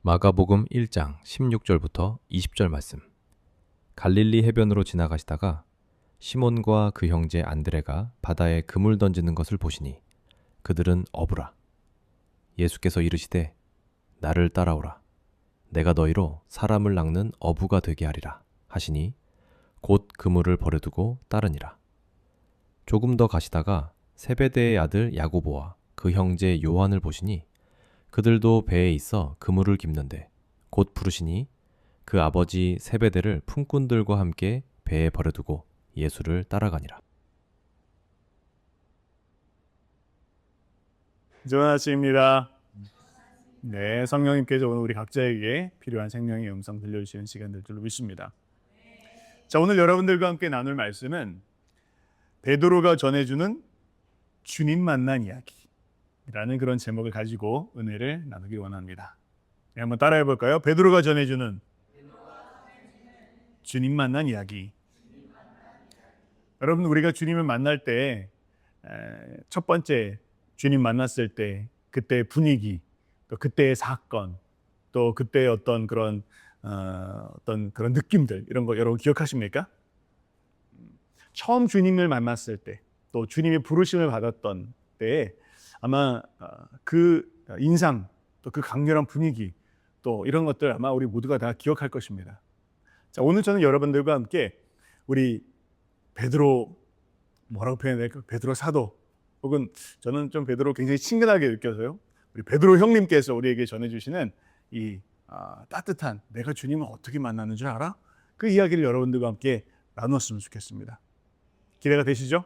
마가복음 1장 16절부터 20절 말씀. 갈릴리 해변으로 지나가시다가 시몬과 그 형제 안드레가 바다에 그물 던지는 것을 보시니 그들은 어부라. 예수께서 이르시되 나를 따라오라. 내가 너희로 사람을 낚는 어부가 되게 하리라 하시니 곧 그물을 버려두고 따르니라. 조금 더 가시다가 세베대의 아들 야고보와 그 형제 요한을 보시니 그들도 배에 있어 그물을 깁는데 곧 부르시니 그 아버지 세베대를 품꾼들과 함께 배에 버려두고 예수를 따라가니라. 좋은 아침입니다. 네, 성령님께서 오늘 우리 각자에게 필요한 생명의 음성 들려주시는 시간 될 줄로 믿습니다. 자, 오늘 여러분들과 함께 나눌 말씀은 베드로가 전해주는 주님 만난 이야기라는 그런 제목을 가지고 은혜를 나누기 원합니다. 네, 한번 따라해 볼까요? 베드로가 전해주는 주님 만난 이야기. 여러분, 우리가 주님을 만날 때 첫 번째 주님 만났을 때 그때의 분위기, 또 그때의 사건, 또 그때의 어떤 그런 느낌들, 이런 거 여러분 기억하십니까? 처음 주님을 만났을 때, 또 주님의 부르심을 받았던 때에 아마 그 인상, 또 그 강렬한 분위기, 또 이런 것들 아마 우리 모두가 다 기억할 것입니다. 자, 오늘 저는 여러분들과 함께 우리 베드로, 뭐라고 표현해야 될까? 베드로 사도, 혹은 저는 좀 베드로 굉장히 친근하게 느껴서요. 우리 베드로 형님께서 우리에게 전해주시는 이 따뜻한 내가 주님을 어떻게 만나는 줄 알아? 그 이야기를 여러분들과 함께 나눴으면 좋겠습니다. 기대가 되시죠?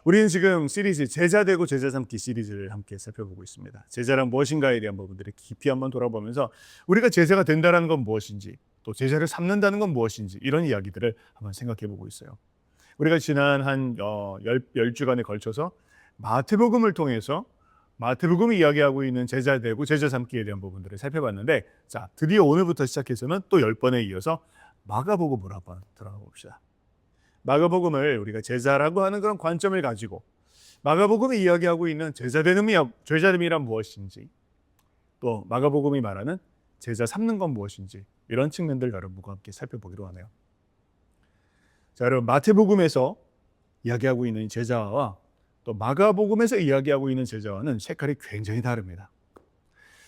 우리는 지금 시리즈 제자 되고 제자 삼기 시리즈를 함께 살펴보고 있습니다. 제자란 무엇인가에 대한 부분들을 깊이 한번 돌아보면서 우리가 제자가 된다는 건 무엇인지, 또 제자를 삼는다는 건 무엇인지, 이런 이야기들을 한번 생각해 보고 있어요. 우리가 지난 한 10주간에 걸쳐서 마태복음을 통해서 마태복음이 이야기하고 있는 제자 되고 제자 삼기에 대한 부분들을 살펴봤는데, 자, 드디어 오늘부터 시작해서는 또 10번에 이어서 마가복음으로 한번 들어가 봅시다. 마가복음을 우리가 제자라고 하는 그런 관점을 가지고 마가복음이 이야기하고 있는 제자됨이란 무엇인지, 또 마가복음이 말하는 제자 삼는 건 무엇인지, 이런 측면들 여러분과 함께 살펴보기로 하네요. 자, 여러분, 마태복음에서 이야기하고 있는 제자와 또 마가복음에서 이야기하고 있는 제자와는 색깔이 굉장히 다릅니다.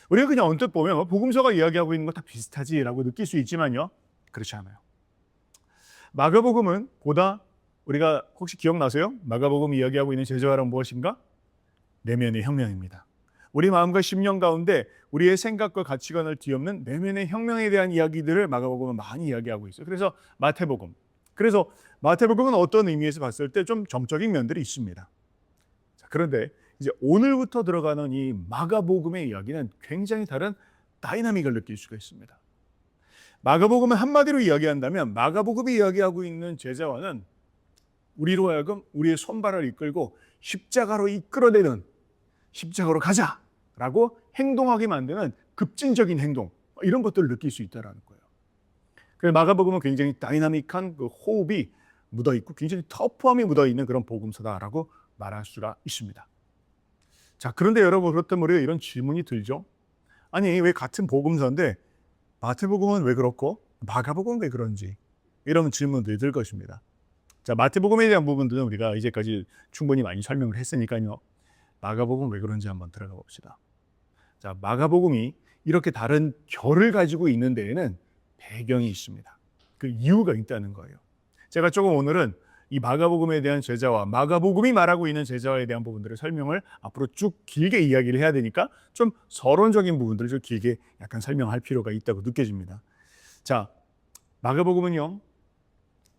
우리가 그냥 언뜻 보면 복음서가 이야기하고 있는 거 다 비슷하지라고 느낄 수 있지만요, 그렇지 않아요. 마가복음은 보다, 우리가 혹시 기억나세요? 마가복음이 이야기하고 있는 제자와는 무엇인가? 내면의 혁명입니다. 우리 마음과 심령 가운데 우리의 생각과 가치관을 뒤엎는 내면의 혁명에 대한 이야기들을 마가복음은 많이 이야기하고 있어요. 그래서 마태복음은 어떤 의미에서 봤을 때 좀 정적인 면들이 있습니다. 자, 그런데 이제 오늘부터 들어가는 이 마가복음의 이야기는 굉장히 다른 다이나믹을 느낄 수가 있습니다. 마가복음을 한마디로 이야기한다면 마가복음이 이야기하고 있는 제자와는 우리로 하여금 우리의 손발을 이끌고 십자가로 이끌어내는, 십자가로 가자라고 행동하게 만드는 급진적인 행동, 이런 것들을 느낄 수 있다는 거예요. 그래서 마가복음은 굉장히 다이나믹한 그 호흡이 묻어있고 굉장히 터프함이 묻어있는 그런 복음서다라고 말할 수가 있습니다. 자, 그런데 여러분, 그렇다면 우리가 이런 질문이 들죠. 아니, 왜 같은 복음서인데 마태복음은 왜 그렇고 마가복음은 왜 그런지, 이런 질문들이 들 것입니다. 자, 마태복음에 대한 부분들은 우리가 이제까지 충분히 많이 설명을 했으니까요. 마가복음은 왜 그런지 한번 들어가 봅시다. 자, 마가복음이 이렇게 다른 결을 가지고 있는 데에는 배경이 있습니다. 그 이유가 있다는 거예요. 제가 조금 오늘은 이 마가복음에 대한 제자와 마가복음이 말하고 있는 제자에 대한 부분들을 설명을 앞으로 쭉 길게 이야기를 해야 되니까 좀 서론적인 부분들을 좀 길게 약간 설명할 필요가 있다고 느껴집니다. 자, 마가복음은요,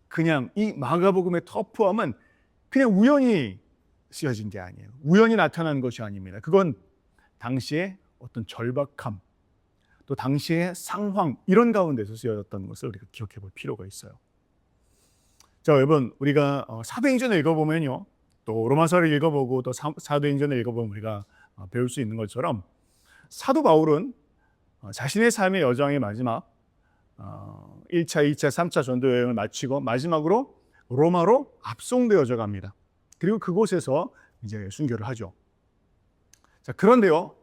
그냥 이 마가복음의 터프함은 그냥 우연히 쓰여진 게 아니에요. 우연히 나타난 것이 아닙니다. 그건 당시의 어떤 절박함, 또 당시의 상황, 이런 가운데서 쓰여졌던 것을 우리가 기억해 볼 필요가 있어요. 자, 여러분, 우리가 사도행전을 읽어보면요, 또 로마서를 읽어보고 또 사도행전을 읽어보면 우리가 배울 수 있는 것처럼 사도 바울은 자신의 삶의 여정의 마지막 1차, 2차, 3차 전도 여행을 마치고 마지막으로 로마로 압송되어져 갑니다. 그리고 그곳에서 이제 순교를 하죠. 자, 그런데요,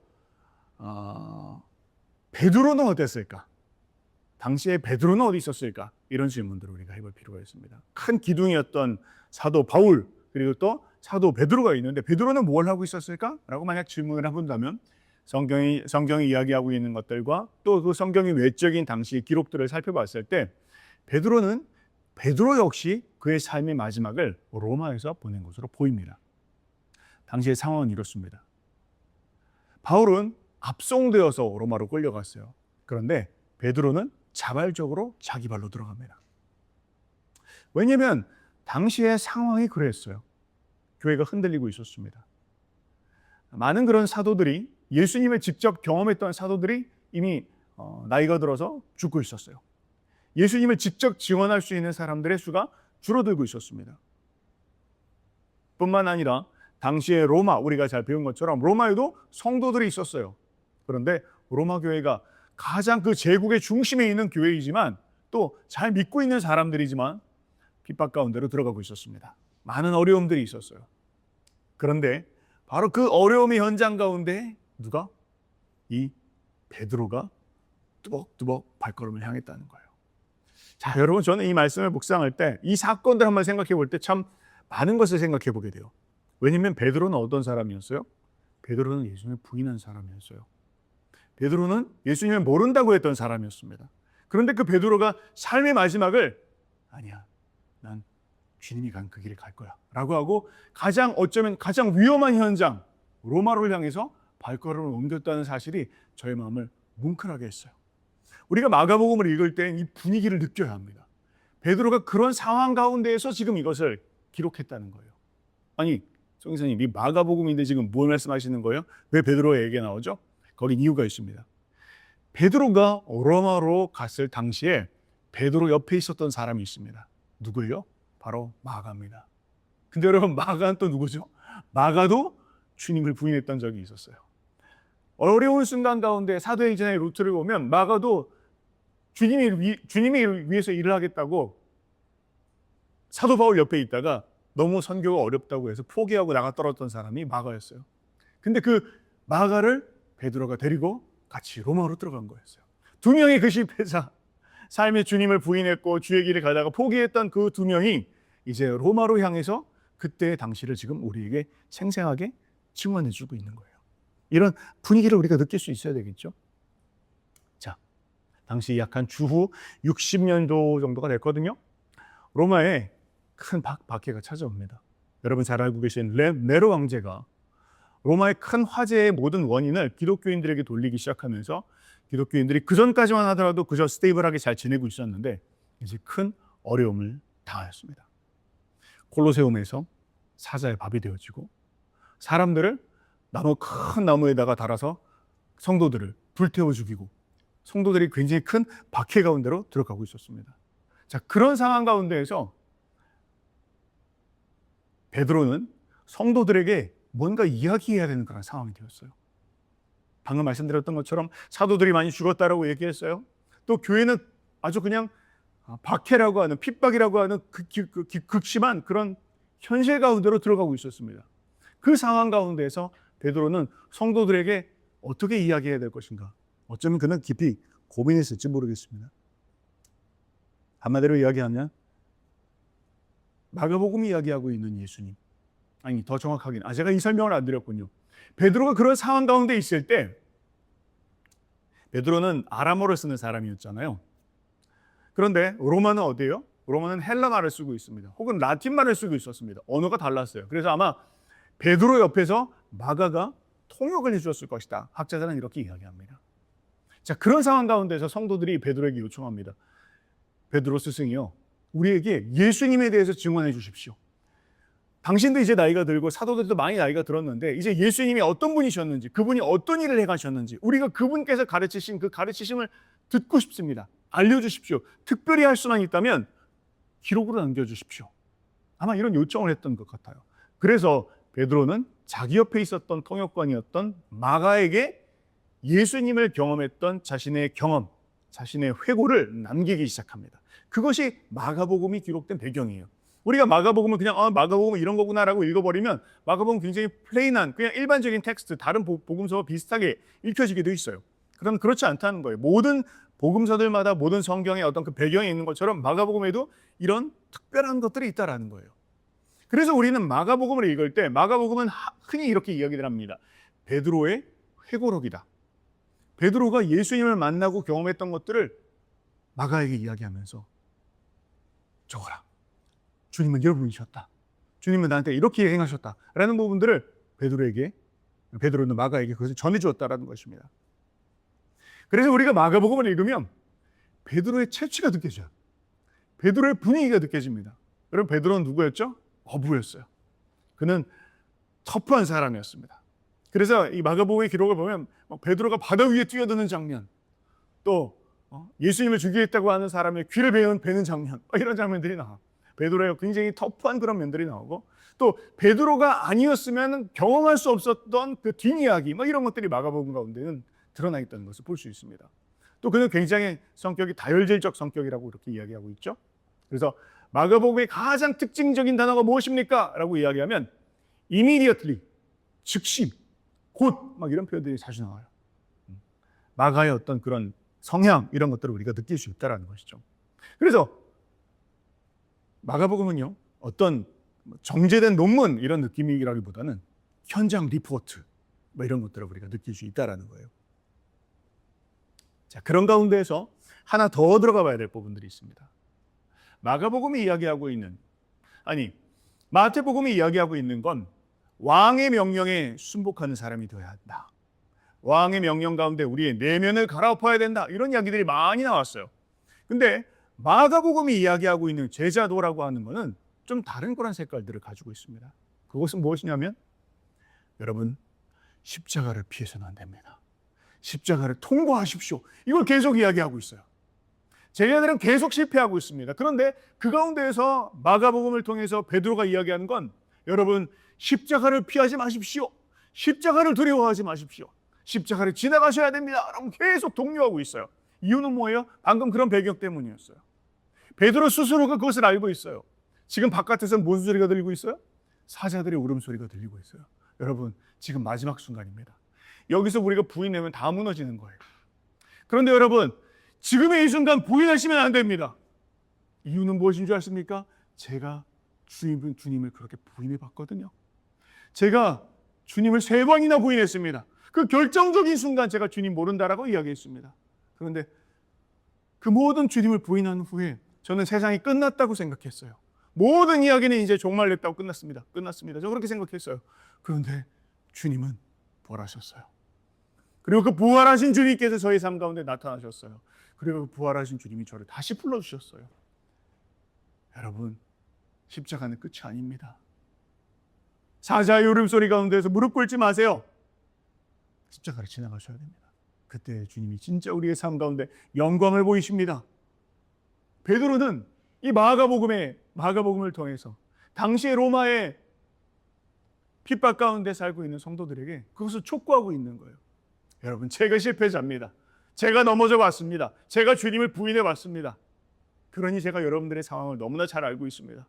베드로는 어땠을까? 당시에 베드로는 어디 있었을까? 이런 질문들을 우리가 해볼 필요가 있습니다. 큰 기둥이었던 사도 바울, 그리고 또 사도 베드로가 있는데 베드로는 뭘 하고 있었을까? 라고 만약 질문을 해본다면 성경이 이야기하고 있는 것들과 또 그 성경의 외적인 당시의 기록들을 살펴봤을 때 베드로 역시 그의 삶의 마지막을 로마에서 보낸 것으로 보입니다. 당시의 상황은 이렇습니다. 바울은 압송되어서 로마로 끌려갔어요. 그런데 베드로는 자발적으로 자기 발로 들어갑니다. 왜냐하면 당시의 상황이 그랬어요. 교회가 흔들리고 있었습니다. 많은 그런 사도들이, 예수님을 직접 경험했던 사도들이 이미 나이가 들어서 죽고 있었어요. 예수님을 직접 증언할 수 있는 사람들의 수가 줄어들고 있었습니다. 뿐만 아니라 당시에 로마, 우리가 잘 배운 것처럼 로마에도 성도들이 있었어요. 그런데 로마 교회가 가장 그 제국의 중심에 있는 교회이지만 또 잘 믿고 있는 사람들이지만 핍박 가운데로 들어가고 있었습니다. 많은 어려움들이 있었어요. 그런데 바로 그 어려움의 현장 가운데 누가? 이 베드로가 뚜벅뚜벅 발걸음을 향했다는 거예요. 자, 여러분, 저는 이 말씀을 묵상할 때 이 사건들 한번 생각해 볼 때 참 많은 것을 생각해 보게 돼요. 왜냐하면 베드로는 어떤 사람이었어요? 베드로는 예수님을 부인한 사람이었어요. 베드로는 예수님을 모른다고 했던 사람이었습니다. 그런데 그 베드로가 삶의 마지막을 아니야, 난 주님이 간 그 길을 갈 거야 라고 하고 어쩌면 가장 위험한 현장 로마를 향해서 발걸음을 옮겼다는 사실이 저의 마음을 뭉클하게 했어요. 우리가 마가복음을 읽을 때 이 분위기를 느껴야 합니다. 베드로가 그런 상황 가운데에서 지금 이것을 기록했다는 거예요. 아니, 송 선생님, 이 마가복음인데 지금 뭘 말씀하시는 거예요? 왜 베드로의 얘기가 나오죠? 거긴 이유가 있습니다. 베드로가 로마로 갔을 당시에 베드로 옆에 있었던 사람이 있습니다. 누구요? 바로 마가입니다. 근데 여러분, 마가는 또 누구죠? 마가도 주님을 부인했던 적이 있었어요. 어려운 순간 가운데 사도행전의 루트를 보면 마가도 주님이 위해서 일을 하겠다고 사도 바울 옆에 있다가 너무 선교가 어렵다고 해서 포기하고 나가 떨어졌던 사람이 마가였어요. 근데 그 마가를 베드로가 데리고 같이 로마로 들어간 거였어요. 두 명의 그 실패자, 삶의 주님을 부인했고 주의 길을 가다가 포기했던 그 두 명이 이제 로마로 향해서 그때의 당시를 지금 우리에게 생생하게 증언해주고 있는 거예요. 이런 분위기를 우리가 느낄 수 있어야 되겠죠. 자, 당시 약 한 주후 60년도 정도가 됐거든요. 로마에 큰 박해가 찾아옵니다. 여러분 잘 알고 계신 네로 왕제가 로마의 큰 화재의 모든 원인을 기독교인들에게 돌리기 시작하면서 기독교인들이 그전까지만 하더라도 그저 스테이블하게 잘 지내고 있었는데 이제 큰 어려움을 당하였습니다. 콜로세움에서 사자의 밥이 되어지고 사람들을 큰 나무에다가 달아서 성도들을 불태워 죽이고 성도들이 굉장히 큰 박해 가운데로 들어가고 있었습니다. 자, 그런 상황 가운데에서 베드로는 성도들에게 뭔가 이야기해야 되는 그런 상황이 되었어요. 방금 말씀드렸던 것처럼 사도들이 많이 죽었다라고 얘기했어요. 또 교회는 아주 그냥 박해라고 하는, 핍박이라고 하는 극심한 그런 현실 가운데로 들어가고 있었습니다. 그 상황 가운데에서 베드로는 성도들에게 어떻게 이야기해야 될 것인가? 어쩌면 그는 깊이 고민했을지 모르겠습니다. 한마디로 이야기하면 마가복음이 이야기하고 있는 예수님, 아니 더 정확하게는 제가 이 설명을 안 드렸군요. 베드로가 그런 상황 가운데 있을 때 베드로는 아람어를 쓰는 사람이었잖아요. 그런데 로마는 어디예요? 로마는 헬라말을 쓰고 있습니다. 혹은 라틴말을 쓰고 있었습니다. 언어가 달랐어요. 그래서 아마 베드로 옆에서 마가가 통역을 해주었을 것이다. 학자들은 이렇게 이야기합니다. 자, 그런 상황 가운데서 성도들이 베드로에게 요청합니다. 베드로 스승이요, 우리에게 예수님에 대해서 증언해 주십시오. 당신도 이제 나이가 들고 사도들도 많이 나이가 들었는데 이제 예수님이 어떤 분이셨는지, 그분이 어떤 일을 해가셨는지 우리가 그분께서 가르치신 그 가르치심을 듣고 싶습니다. 알려주십시오. 특별히 할 수만 있다면 기록으로 남겨주십시오. 아마 이런 요청을 했던 것 같아요. 그래서 베드로는 자기 옆에 있었던 통역관이었던 마가에게 예수님을 경험했던 자신의 경험, 자신의 회고를 남기기 시작합니다. 그것이 마가복음이 기록된 배경이에요. 우리가 마가복음을 그냥 마가복음은 이런 거구나라고 읽어버리면 마가복음은 굉장히 플레인한 그냥 일반적인 텍스트, 다른 복음서와 비슷하게 읽혀지게 돼 있어요. 그럼 그렇지 않다는 거예요. 모든 복음서들마다 모든 성경에 어떤 그 배경이 있는 것처럼 마가복음에도 이런 특별한 것들이 있다라는 거예요. 그래서 우리는 마가복음을 읽을 때 마가복음은 흔히 이렇게 이야기를 합니다. 베드로의 회고록이다. 베드로가 예수님을 만나고 경험했던 것들을 마가에게 이야기하면서 적어라. 주님은 이런 분이셨다. 주님은 나한테 이렇게 행하셨다. 라는 부분들을 베드로는 마가에게 그것을 전해주었다라는 것입니다. 그래서 우리가 마가복음을 읽으면 베드로의 채취가 느껴져요. 베드로의 분위기가 느껴집니다. 여러분, 베드로는 누구였죠? 어부였어요. 그는 터프한 사람이었습니다. 그래서 이 마가복음의 기록을 보면 베드로가 바다 위에 뛰어드는 장면, 또 예수님을 죽이겠다고 하는 사람의 귀를 베는 장면, 이런 장면들이 나와요. 베드로의 굉장히 터프한 그런 면들이 나오고, 또 베드로가 아니었으면 경험할 수 없었던 그 뒷이야기, 이런 것들이 마가복음 가운데는 드러나 있다는 것을 볼 수 있습니다. 또 그는 굉장히 성격이 다혈질적 성격이라고 이렇게 이야기하고 있죠. 그래서 마가복음의 가장 특징적인 단어가 무엇입니까? 라고 이야기하면 immediately, 즉시, 곧 이런 표현들이 자주 나와요. 마가의 어떤 그런 성향, 이런 것들을 우리가 느낄 수 있다는 것이죠. 그래서 마가복음은요, 어떤 정제된 논문 이런 느낌이라기보다는 현장 리포트 이런 것들을 우리가 느낄 수 있다는 거예요. 자, 그런 가운데에서 하나 더 들어가 봐야 될 부분들이 있습니다. 마가복음이 이야기하고 있는, 마태복음이 이야기하고 있는 건 왕의 명령에 순복하는 사람이 되어야 한다. 왕의 명령 가운데 우리의 내면을 갈아엎어야 된다. 이런 이야기들이 많이 나왔어요. 근데 마가복음이 이야기하고 있는 제자도라고 하는 것은 좀 다른 그런 색깔들을 가지고 있습니다. 그것은 무엇이냐면, 여러분, 십자가를 피해서는 안 됩니다. 십자가를 통과하십시오. 이걸 계속 이야기하고 있어요. 제자들은 계속 실패하고 있습니다. 그런데 그 가운데에서 마가복음을 통해서 베드로가 이야기하는 건, 여러분, 십자가를 피하지 마십시오. 십자가를 두려워하지 마십시오. 십자가를 지나가셔야 됩니다. 라고 계속 독려하고 있어요. 이유는 뭐예요? 방금 그런 배경 때문이었어요. 베드로 스스로가 그것을 알고 있어요. 지금 바깥에서 무슨 소리가 들리고 있어요? 사자들의 울음소리가 들리고 있어요. 여러분, 지금 마지막 순간입니다. 여기서 우리가 부인하면 다 무너지는 거예요. 그런데 여러분, 지금의 이 순간 부인하시면 안 됩니다. 이유는 무엇인 줄 아십니까? 제가 주님을 그렇게 부인해 봤거든요. 제가 주님을 3번이나 부인했습니다. 그 결정적인 순간 제가 주님 모른다라고 이야기했습니다. 그런데 그 모든 주님을 부인한 후에 저는 세상이 끝났다고 생각했어요. 모든 이야기는 이제 종말됐다고 끝났습니다. 저 그렇게 생각했어요. 그런데 주님은 부활하셨어요. 그리고 그 부활하신 주님께서 저희 삶 가운데 나타나셨어요. 그리고 그 부활하신 주님이 저를 다시 불러주셨어요. 여러분, 십자가는 끝이 아닙니다. 사자의 울음소리 가운데서 무릎 꿇지 마세요. 십자가를 지나가셔야 됩니다. 그때 주님이 진짜 우리의 삶 가운데 영광을 보이십니다. 베드로는 이 마가복음을 통해서 당시의 로마의 핍박 가운데 살고 있는 성도들에게 그것을 촉구하고 있는 거예요. 여러분, 제가 실패자입니다. 제가 넘어져 왔습니다. 제가 주님을 부인해 왔습니다. 그러니 제가 여러분들의 상황을 너무나 잘 알고 있습니다.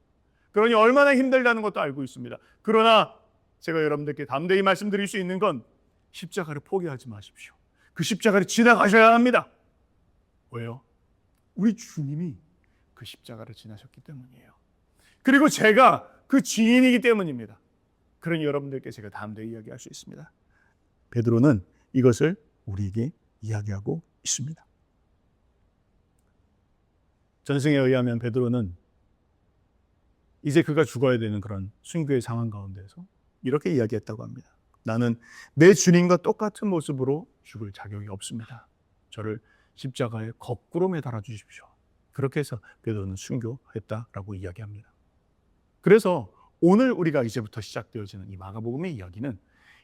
그러니 얼마나 힘들다는 것도 알고 있습니다. 그러나 제가 여러분들께 담대히 말씀드릴 수 있는 건, 십자가를 포기하지 마십시오. 그 십자가를 지나가셔야 합니다. 왜요? 우리 주님이 그 십자가를 지나셨기 때문이에요. 그리고 제가 그 지인이기 때문입니다. 그러니 여러분들께 제가 담대히 이야기할 수 있습니다. 베드로는 이것을 우리에게 이야기하고 있습니다. 전승에 의하면 베드로는 이제 그가 죽어야 되는 그런 순교의 상황 가운데서 이렇게 이야기했다고 합니다. 나는 내 주님과 똑같은 모습으로 죽을 자격이 없습니다. 저를 십자가에 거꾸로 매달아 주십시오. 그렇게 해서 베드로는 순교했다라고 이야기합니다. 그래서 오늘 우리가 이제부터 시작되어지는 이 마가복음의 이야기는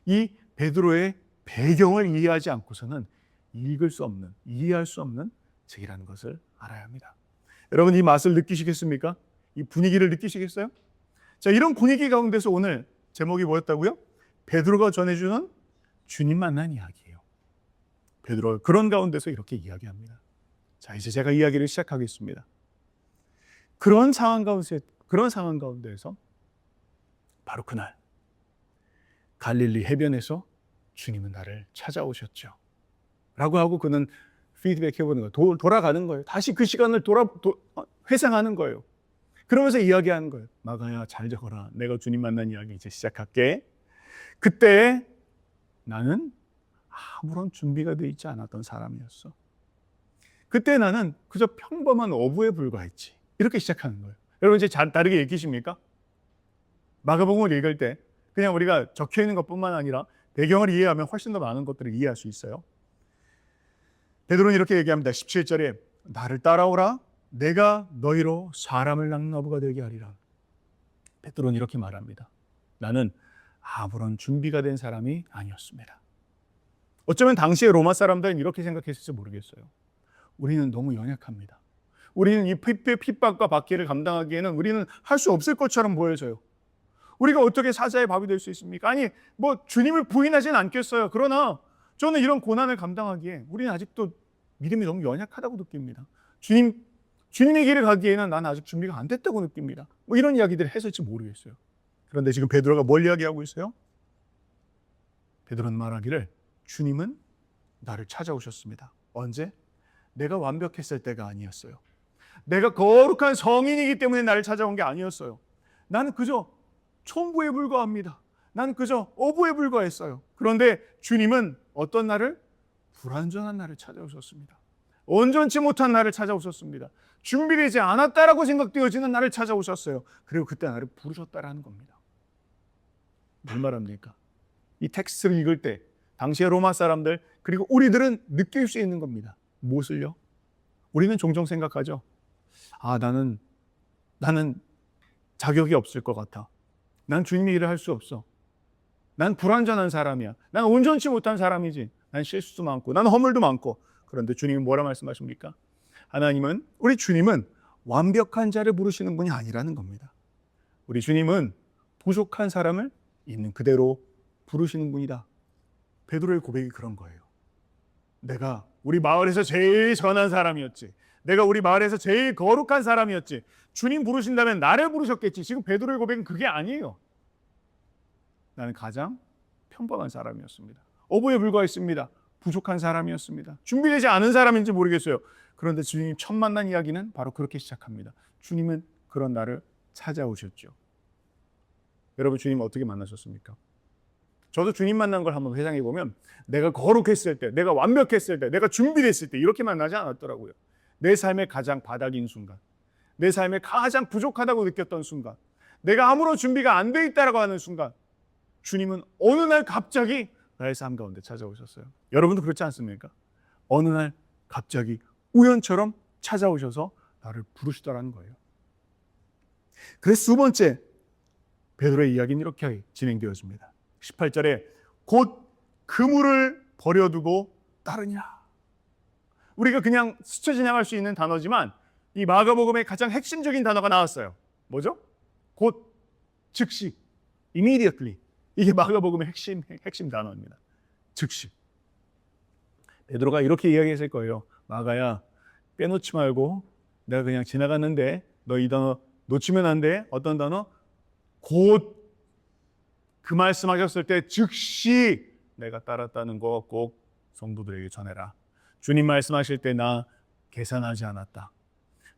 이 베드로의 배경을 이해하지 않고서는 읽을 수 없는, 이해할 수 없는 책이라는 것을 알아야 합니다. 여러분, 이 맛을 느끼시겠습니까? 이 분위기를 느끼시겠어요? 자, 이런 분위기 가운데서 오늘 제목이 뭐였다고요? 베드로가 전해주는 주님 만난 이야기예요. 베드로가 그런 가운데서 이렇게 이야기합니다. 자, 이제 제가 이야기를 시작하겠습니다. 그런 상황 가운데에서 바로 그날 갈릴리 해변에서 주님은 나를 찾아오셨죠. 라고 하고 그는 피드백 해보는 거예요. 돌아가는 거예요. 다시 그 시간을 회상하는 거예요. 그러면서 이야기하는 거예요. 마가야, 잘 적어라. 내가 주님 만난 이야기 이제 시작할게. 그때 나는 아무런 준비가 되어 있지 않았던 사람이었어. 그때 나는 그저 평범한 어부에 불과했지. 이렇게 시작하는 거예요. 여러분 이제 다르게 읽히십니까? 마가복음을 읽을 때 그냥 우리가 적혀 있는 것뿐만 아니라 배경을 이해하면 훨씬 더 많은 것들을 이해할 수 있어요. 베드로는 이렇게 얘기합니다. 17절에 나를 따라오라. 내가 너희로 사람을 낳는 어부가 되게 하리라. 베드로는 이렇게 말합니다. 나는 아무런 준비가 된 사람이 아니었습니다. 어쩌면 당시의 로마 사람들은 이렇게 생각했을지 모르겠어요. 우리는 너무 연약합니다. 우리는 이 핍박과 박해를 감당하기에는 우리는 할 수 없을 것처럼 보여져요. 우리가 어떻게 사자의 밥이 될 수 있습니까? 아니, 뭐 주님을 부인하진 않겠어요. 그러나 저는 이런 고난을 감당하기에 우리는 아직도 믿음이 너무 연약하다고 느낍니다. 주님의 길을 가기에는 난 아직 준비가 안 됐다고 느낍니다. 뭐 이런 이야기들을 했을지 모르겠어요. 그런데 지금 베드로가 뭘 이야기하고 있어요? 베드로는 말하기를 주님은 나를 찾아오셨습니다. 언제? 내가 완벽했을 때가 아니었어요. 내가 거룩한 성인이기 때문에 나를 찾아온 게 아니었어요. 나는 그저 촌부에 불과합니다. 나는 그저 어부에 불과했어요. 그런데 주님은 어떤 나를? 불완전한 나를 찾아오셨습니다. 온전치 못한 나를 찾아오셨습니다. 준비되지 않았다라고 생각되어지는 나를 찾아오셨어요. 그리고 그때 나를 부르셨다라는 겁니다. 뭘 말합니까? 이 텍스트를 읽을 때 당시의 로마 사람들 그리고 우리들은 느낄 수 있는 겁니다. 무엇을요? 우리는 종종 생각하죠. 나는 자격이 없을 것 같아. 난 주님의 일을 할 수 없어. 난 불완전한 사람이야. 난 온전치 못한 사람이지. 난 실수도 많고, 난 허물도 많고. 그런데 주님이 뭐라 말씀하십니까? 우리 주님은 완벽한 자를 부르시는 분이 아니라는 겁니다. 우리 주님은 부족한 사람을 있는 그대로 부르시는 분이다. 베드로의 고백이 그런 거예요. 내가 우리 마을에서 제일 선한 사람이었지. 내가 우리 마을에서 제일 거룩한 사람이었지. 주님 부르신다면 나를 부르셨겠지. 지금 베드로의 고백은 그게 아니에요. 나는 가장 평범한 사람이었습니다. 어부에 불과했습니다. 부족한 사람이었습니다. 준비되지 않은 사람인지 모르겠어요. 그런데 주님 첫 만난 이야기는 바로 그렇게 시작합니다. 주님은 그런 나를 찾아오셨죠. 여러분 주님 어떻게 만나셨습니까? 저도 주님 만난 걸 한번 회상해 보면 내가 거룩했을 때, 내가 완벽했을 때, 내가 준비됐을 때 이렇게 만나지 않았더라고요. 내 삶의 가장 바닥인 순간, 내 삶의 가장 부족하다고 느꼈던 순간, 내가 아무런 준비가 안 돼 있다라고 하는 순간 주님은 어느 날 갑자기 나의 삶 가운데 찾아오셨어요. 여러분도 그렇지 않습니까? 어느 날 갑자기 우연처럼 찾아오셔서 나를 부르시더라는 거예요. 그래서 두 번째 베드로의 이야기는 이렇게 진행되어집니다. 18절에 곧 그물을 버려두고 따르냐. 우리가 그냥 스쳐 지나갈 수 있는 단어지만 이 마가복음의 가장 핵심적인 단어가 나왔어요. 뭐죠? 곧, 즉시, immediately. 이게 마가복음의 핵심 단어입니다. 즉시. 베드로가 이렇게 이야기했을 거예요. 마가야, 빼놓지 말고 내가 그냥 지나갔는데 너 이 단어 놓치면 안 돼. 어떤 단어? 곧. 그 말씀하셨을 때 즉시 내가 따랐다는 거 꼭 성도들에게 전해라. 주님 말씀하실 때 나 계산하지 않았다.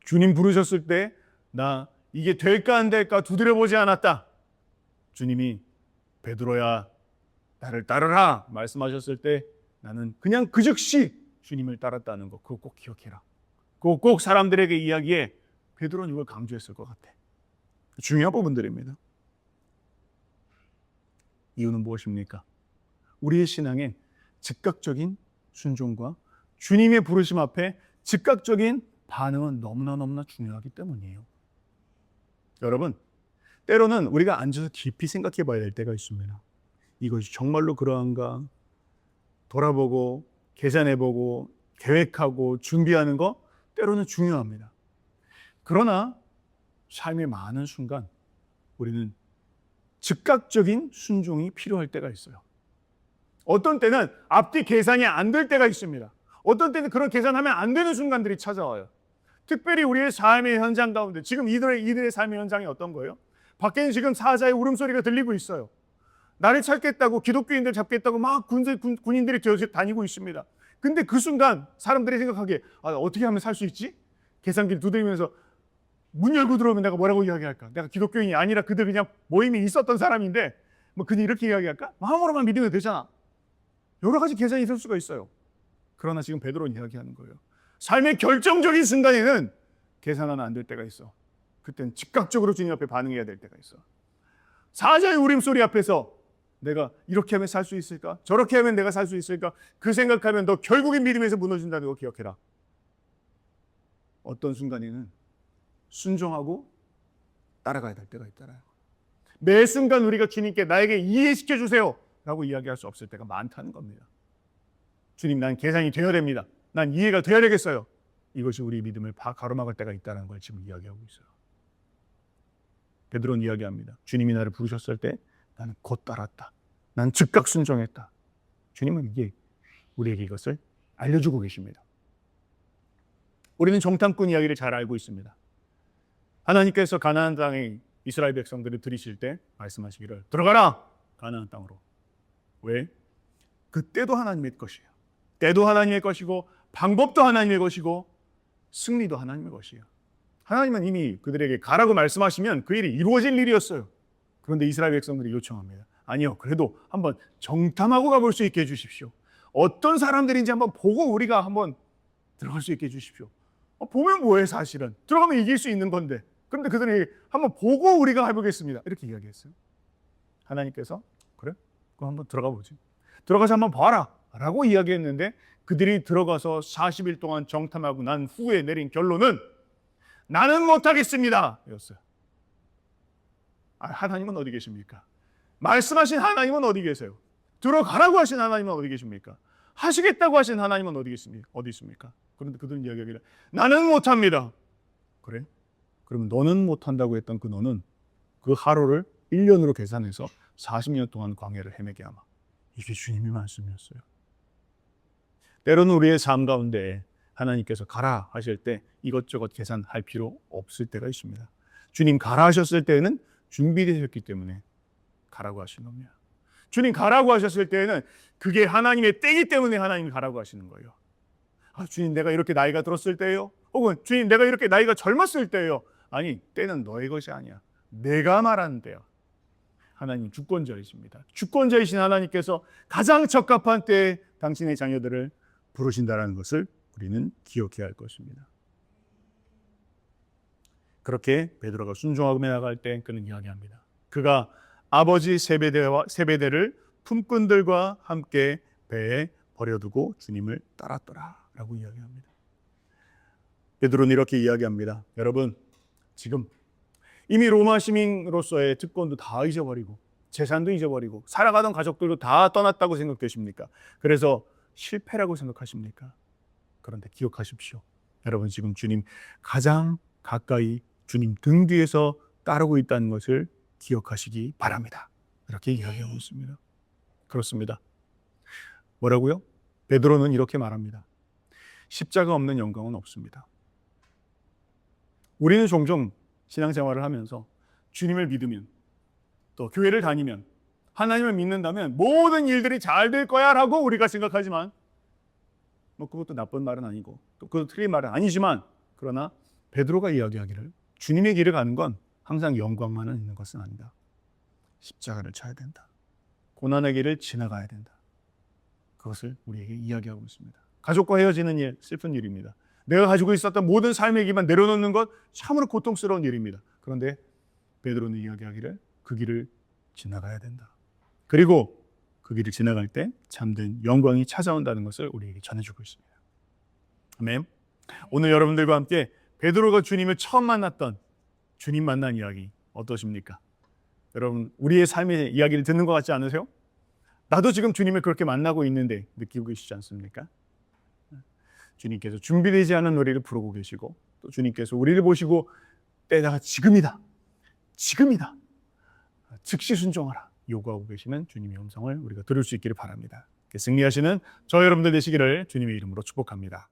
주님 부르셨을 때 나 이게 될까 안 될까 두드려보지 않았다. 주님이 베드로야 나를 따르라 말씀하셨을 때 나는 그냥 그 즉시 주님을 따랐다는 거 그거 꼭 기억해라. 그거 꼭 사람들에게 이야기해. 베드로는 이걸 강조했을 것 같아. 중요한 부분들입니다. 이유는 무엇입니까? 우리의 신앙에 즉각적인 순종과 주님의 부르심 앞에 즉각적인 반응은 너무나 중요하기 때문이에요. 여러분, 때로는 우리가 앉아서 깊이 생각해 봐야 될 때가 있습니다. 이것이 정말로 그러한가? 돌아보고 계산해보고 계획하고 준비하는 거 때로는 중요합니다. 그러나 삶의 많은 순간 우리는 즉각적인 순종이 필요할 때가 있어요. 어떤 때는 앞뒤 계산이 안 될 때가 있습니다. 어떤 때는 그런 계산하면 안 되는 순간들이 찾아와요. 특별히 우리의 삶의 현장 가운데 지금 이들의 삶의 현장이 어떤 거예요? 밖에는 지금 사자의 울음소리가 들리고 있어요. 나를 찾겠다고 기독교인들 잡겠다고 막 군인들이 다니고 있습니다. 근데 그 순간 사람들이 생각하기에 어떻게 하면 살 수 있지? 계산기를 두드리면서 문 열고 들어오면 내가 뭐라고 이야기할까? 내가 기독교인이 아니라 그들 그냥 모임에 있었던 사람인데 뭐 그냥 이렇게 이야기할까? 마음으로만 믿으면 되잖아. 여러 가지 계산이 있을 수가 있어요. 그러나 지금 베드로는 이야기하는 거예요. 삶의 결정적인 순간에는 계산하면 안 될 때가 있어. 그때는 즉각적으로 주님 앞에 반응해야 될 때가 있어. 사자의 울음소리 앞에서 내가 이렇게 하면 살 수 있을까? 저렇게 하면 내가 살 수 있을까? 그 생각하면 너 결국엔 믿음에서 무너진다는 거 기억해라. 어떤 순간에는 순종하고 따라가야 될 때가 있잖아요. 매 순간 우리가 주님께 나에게 이해시켜 주세요 라고 이야기할 수 없을 때가 많다는 겁니다. 주님, 난 계산이 되어야 됩니다. 난 이해가 돼야 되겠어요. 이것이 우리 믿음을 가로막을 때가 있다는 걸 지금 이야기하고 있어요. 베드로는 이야기합니다. 주님이 나를 부르셨을 때 나는 곧 따랐다. 난 즉각 순종했다. 주님은 이게 우리에게 이것을 알려주고 계십니다. 우리는 정탐꾼 이야기를 잘 알고 있습니다. 하나님께서 가나안 땅에 이스라엘 백성들을 들이실 때 말씀하시기를 들어가라 가나안 땅으로. 왜? 그 때도 하나님의 것이에요. 때도 하나님의 것이고 방법도 하나님의 것이고 승리도 하나님의 것이에요. 하나님은 이미 그들에게 가라고 말씀하시면 그 일이 이루어질 일이었어요. 그런데 이스라엘 백성들이 요청합니다. 아니요, 그래도 한번 정탐하고 가볼 수 있게 해주십시오. 어떤 사람들인지 한번 보고 우리가 한번 들어갈 수 있게 해주십시오. 보면 뭐해 사실은. 들어가면 이길 수 있는 건데. 그런데 그들이 한번 보고 우리가 해보겠습니다. 이렇게 이야기했어요. 하나님께서 그래? 그럼 한번 들어가 보지. 들어가서 한번 봐라 라고 이야기했는데 그들이 들어가서 40일 동안 정탐하고 난 후에 내린 결론은 나는 못하겠습니다 였어요. 하나님은 어디 계십니까? 말씀하신 하나님은 어디 계세요? 들어가라고 하신 하나님은 어디 계십니까? 하시겠다고 하신 하나님은 어디 있습니까? 그런데 그들은 이야기하기를 나는 못합니다. 그래? 그러면 너는 못한다고 했던 그 너는 그 하루를 1년으로 계산해서 40년 동안 광야를 헤매게 하마. 이게 주님의 말씀이었어요. 때로는 우리의 삶 가운데 하나님께서 가라 하실 때 이것저것 계산할 필요 없을 때가 있습니다. 주님 가라 하셨을 때는 준비되셨기 때문에 가라고 하신 겁니다. 주님 가라고 하셨을 때에는 그게 하나님의 때이기 때문에 하나님이 가라고 하시는 거예요. 주님 내가 이렇게 나이가 들었을 때예요? 혹은 주님 내가 이렇게 나이가 젊었을 때예요? 아니, 때는 너의 것이 아니야. 내가 말하는 때야. 하나님 주권자이십니다. 주권자이신 하나님께서 가장 적합한 때에 당신의 자녀들을 부르신다는 것을 우리는 기억해야 할 것입니다. 그렇게 베드로가 순종하고 나갈 때 그는 이야기합니다. 그가 아버지 세베대를 품꾼들과 함께 배에 버려두고 주님을 따랐더라 라고 이야기합니다. 베드로는 이렇게 이야기합니다. 여러분, 지금 이미 로마 시민으로서의 특권도 다 잊어버리고 재산도 잊어버리고 살아가던 가족들도 다 떠났다고 생각되십니까? 그래서 실패라고 생각하십니까? 그런데 기억하십시오. 여러분, 지금 주님 가장 가까이 주님 등 뒤에서 따르고 있다는 것을 기억하시기 바랍니다. 이렇게 이야기하고 있습니다. 그렇습니다. 뭐라고요? 베드로는 이렇게 말합니다. 십자가 없는 영광은 없습니다. 우리는 종종 신앙생활을 하면서 주님을 믿으면 또 교회를 다니면 하나님을 믿는다면 모든 일들이 잘 될 거야 라고 우리가 생각하지만 그것도 나쁜 말은 아니고 또 그것도 틀린 말은 아니지만 그러나 베드로가 이야기하기를 주님의 길을 가는 건 항상 영광만은 있는 것은 아니다. 십자가를 져야 된다. 고난의 길을 지나가야 된다. 그것을 우리에게 이야기하고 있습니다. 가족과 헤어지는 일, 슬픈 일입니다. 내가 가지고 있었던 모든 삶의 길만 내려놓는 것 참으로 고통스러운 일입니다. 그런데 베드로는 이야기하기를 그 길을 지나가야 된다. 그리고 그 길을 지나갈 때 참된 영광이 찾아온다는 것을 우리에게 전해주고 있습니다. 아멘. 오늘 여러분들과 함께 베드로가 주님을 처음 만났던 주님 만난 이야기 어떠십니까? 여러분, 우리의 삶의 이야기를 듣는 것 같지 않으세요? 나도 지금 주님을 그렇게 만나고 있는데 느끼고 계시지 않습니까? 주님께서 준비되지 않은 우리를 부르고 계시고 또 주님께서 우리를 보시고 때가 지금이다. 지금이다. 즉시 순종하라. 요구하고 계시는 주님의 음성을 우리가 들을 수 있기를 바랍니다. 승리하시는 저 여러분들 되시기를 주님의 이름으로 축복합니다.